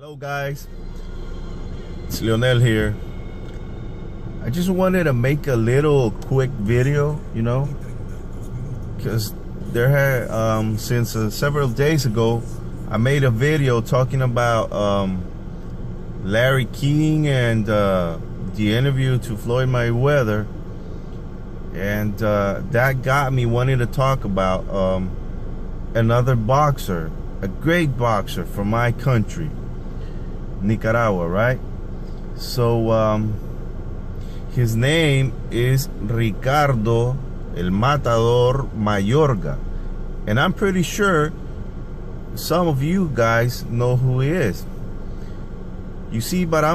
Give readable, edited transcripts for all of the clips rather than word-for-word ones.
Hello guys, it's Leonel here. I just wanted to make a little quick video, because there had since several days ago I made a video talking about Larry King and the interview to Floyd Mayweather, and that got me wanting to talk about another boxer, a great boxer from my country, Nicaragua, right? So his name is Ricardo El Matador Mayorga, and I'm pretty sure some of you guys know who he is. You see, but I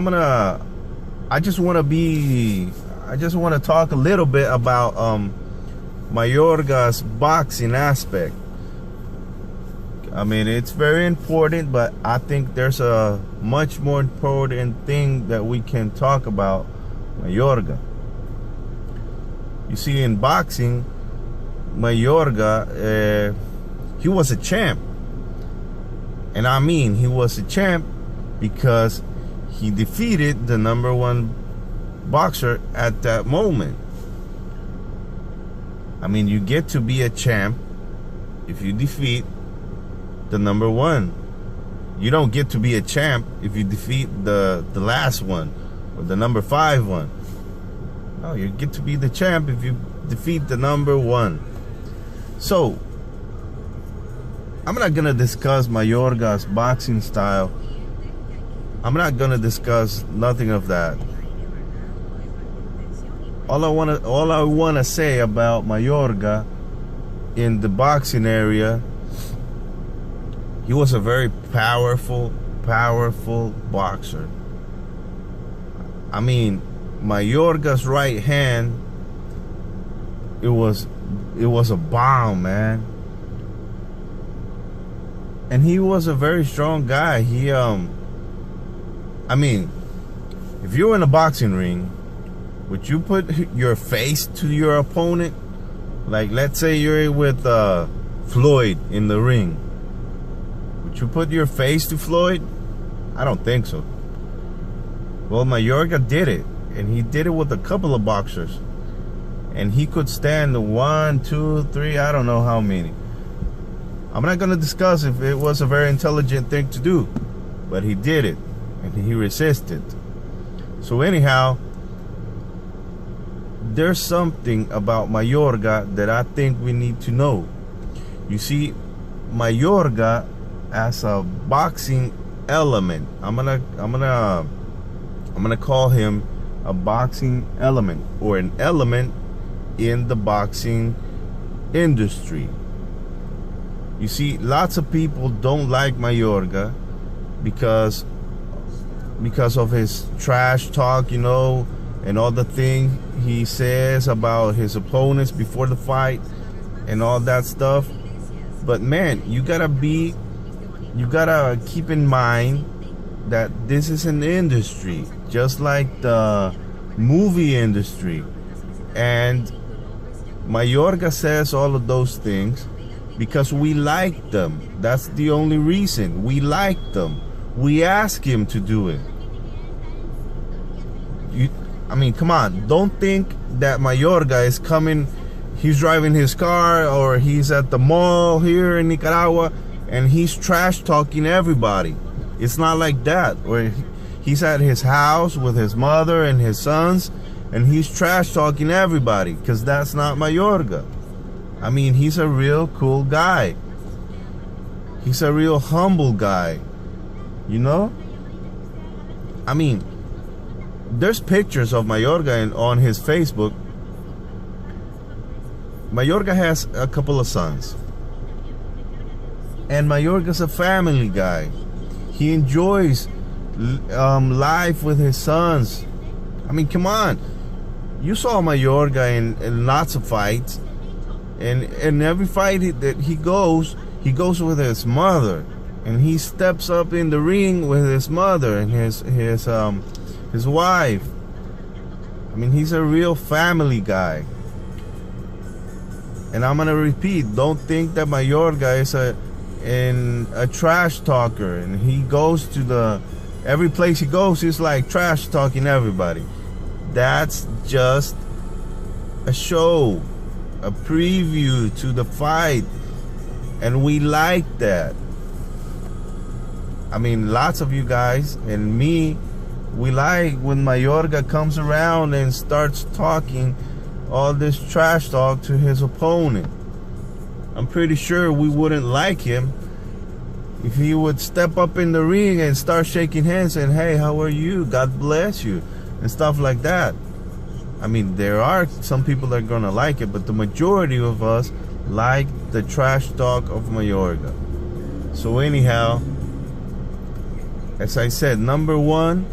just want to talk a little bit about Mayorga's boxing aspect. I mean, it's very important, but I think there's a much more important thing that we can talk about Mayorga. You see, in boxing, Mayorga, he was a champ. And I mean, he was a champ because he defeated the #1 boxer at that moment. I mean, you get to be a champ if you defeat the #1. You don't get to be a champ if you defeat the last one or the #5 one. No, you get to be the champ if you defeat the #1. So I'm not gonna discuss Mayorga's boxing style. I'm not gonna discuss nothing of that. All I wanna say about Mayorga in the boxing area, he was a very powerful boxer. I mean, Mayorga's right hand, it was a bomb, man. And he was a very strong guy. He I mean, if you're in a boxing ring, would you put your face to your opponent? Like, let's say you're with Floyd in the ring. Would you put your face to Floyd? I don't think so. Well, Mayorga did it, and he did it with a couple of boxers, and he could stand 1, 2, 3, I don't know how many. I'm not going to discuss if it was a very intelligent thing to do, but he did it, and he resisted. So anyhow, there's something about Mayorga that I think we need to know. You see, Mayorga as a boxing element, I'm gonna call him a boxing element, or an element in the boxing industry. You see, lots of people don't like Mayorga because of his trash talk, and all the things he says about his opponents before the fight and all that stuff. But man, you gotta keep in mind that this is an industry, just like the movie industry. And Mayorga says all of those things because we like them. That's the only reason. We like them. We ask him to do it. I mean, come on. Don't think that Mayorga is coming, he's driving his car, or he's at the mall here in Nicaragua, and he's trash talking everybody. It's not like that. Where he's at his house with his mother and his sons, and he's trash talking everybody, because that's not Mayorga. I mean, he's a real cool guy. He's a real humble guy. I mean, there's pictures of Mayorga on his Facebook. Mayorga has a couple of sons, and Mayorga's a family guy. He enjoys life with his sons. I mean, come on. You saw Mayorga in lots of fights, and in every fight that he goes with his mother, and he steps up in the ring with his mother and his wife. I mean, he's a real family guy. And I'm gonna repeat, don't think that Mayorga is a trash talker and he goes to the Every place he goes, he's like trash talking everybody. That's just a show, a preview to the fight, and we like that. I mean, lots of you guys and me, we like when Mayorga comes around and starts talking all this trash talk to his opponent. I'm pretty sure we wouldn't like him if he would step up in the ring and start shaking hands and, hey, how are you? God bless you, and stuff like that. I mean, there are some people that are gonna like it, but the majority of us like the trash talk of Mayorga. So anyhow, as I said, number one,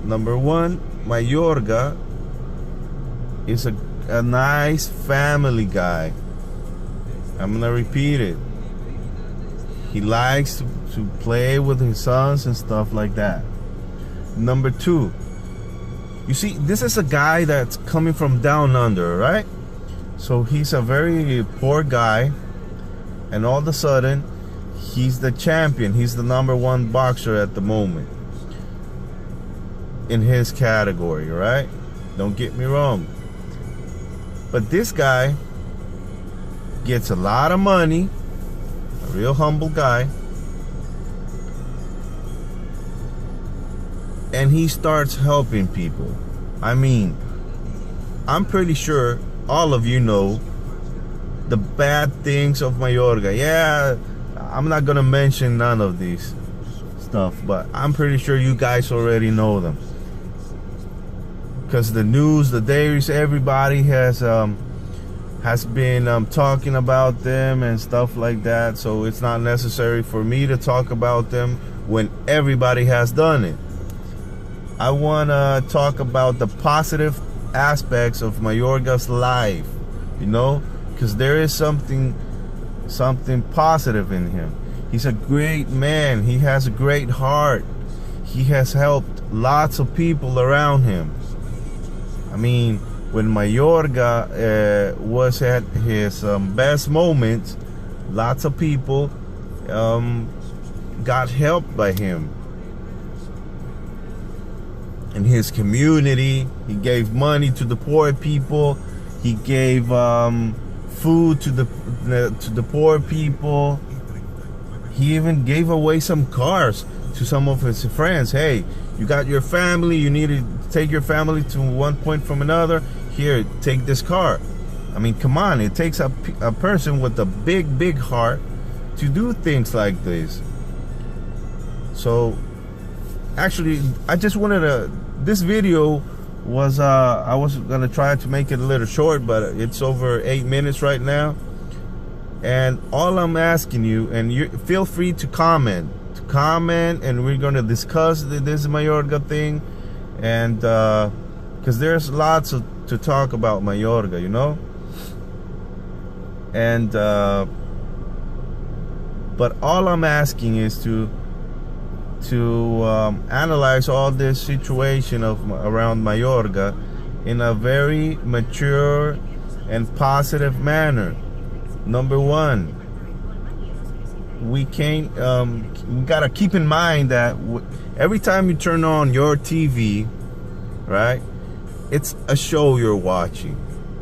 Mayorga is a nice family guy. I'm gonna repeat it. He likes to play with his sons and stuff like that. Number two, you see, this is a guy that's coming from down under, right? So he's a very poor guy, and all of a sudden, he's the champion. He's the #1 boxer at the moment in his category, right? Don't get me wrong. But this guy gets a lot of money, a real humble guy, and he starts helping people. I mean, I'm pretty sure all of you know the bad things of Mayorga. Yeah, I'm not gonna mention none of these stuff, but I'm pretty sure you guys already know them, because the news, the dailies, everybody has been talking about them and stuff like that. So it's not necessary for me to talk about them when everybody has done it. I want to talk about the positive aspects of Mayorga's life, you know, because there is something positive in him. He's a great man. He has a great heart. He has helped lots of people around him. I mean, when Mayorga was at his best moments, lots of people got helped by him. In his community, he gave money to the poor people. He gave food to the poor people. He even gave away some cars to some of his friends. Hey, you got your family, you need to take your family to one point from another. Here, take this car. I mean, come on, it takes a person with a big heart to do things like this. So actually, I just wanted to, this video was I was gonna try to make it a little short, but it's over 8 minutes right now. And all I'm asking you, and you feel free to comment, and we're gonna discuss this Mayorga thing, and because there's lots to talk about Mayorga, you know. And but all I'm asking is to analyze all this situation around Mayorga in a very mature and positive manner. Number one, we gotta keep in mind that every time you turn on your TV, right, it's a show you're watching.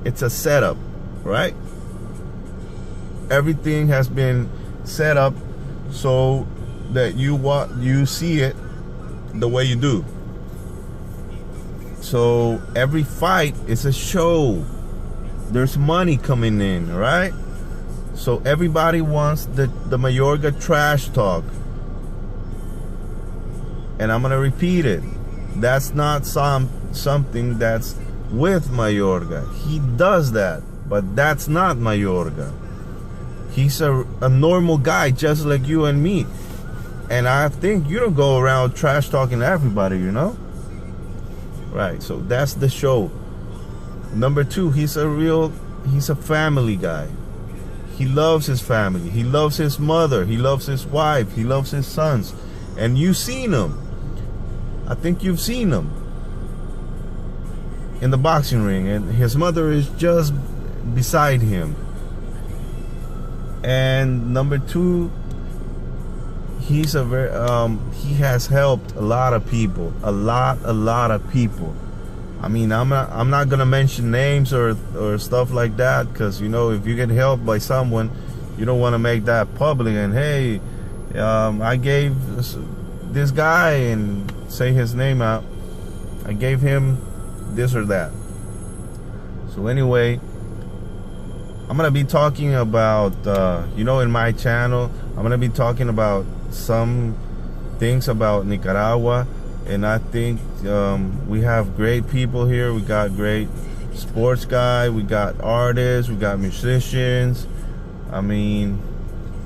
It's a setup, right? Everything has been set up so that you see it the way you do. So every fight is a show. There's money coming in, right? So everybody wants the Mayorga trash talk. And I'm gonna repeat it. That's not something that's with Mayorga. He does that, but that's not Mayorga. He's a normal guy just like you and me. And I think you don't go around trash talking everybody, you know? Right, so that's the show. Number two, he's a family guy. He loves his family. He loves his mother. He loves his wife. He loves his sons. And you've seen him. I think you've seen him in the boxing ring. And his mother is just beside him. And number two, he's a very he has helped a lot of people, a lot of people. I mean, I'm not gonna mention names or stuff like that, because you know, if you get helped by someone, you don't want to make that public. And hey, I gave this guy, and say his name out, I gave him this or that. So anyway, I'm gonna be talking about you know, in my channel, I'm gonna be talking about some things about Nicaragua. And I think we have great people here. We got great sports guys, we got artists, we got musicians. I mean,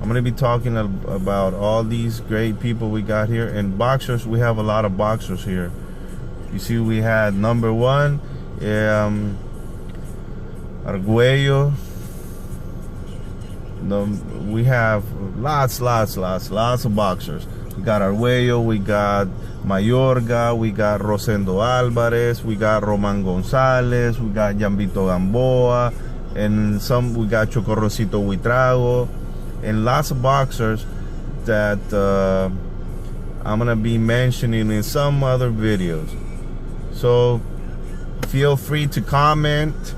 I'm gonna be talking about all these great people we got here. And boxers, we have a lot of boxers here. You see, we had number one, Arguello. We have lots of boxers. We got Arguello, we got Mayorga, we got Rosendo Alvarez, we got Roman Gonzalez, we got Yambito Gamboa, and we got Chocorrocito Huitrago, and lots of boxers that I'm gonna be mentioning in some other videos. So feel free to comment,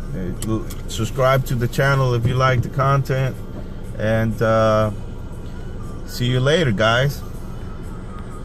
subscribe to the channel if you like the content, and see you later, guys.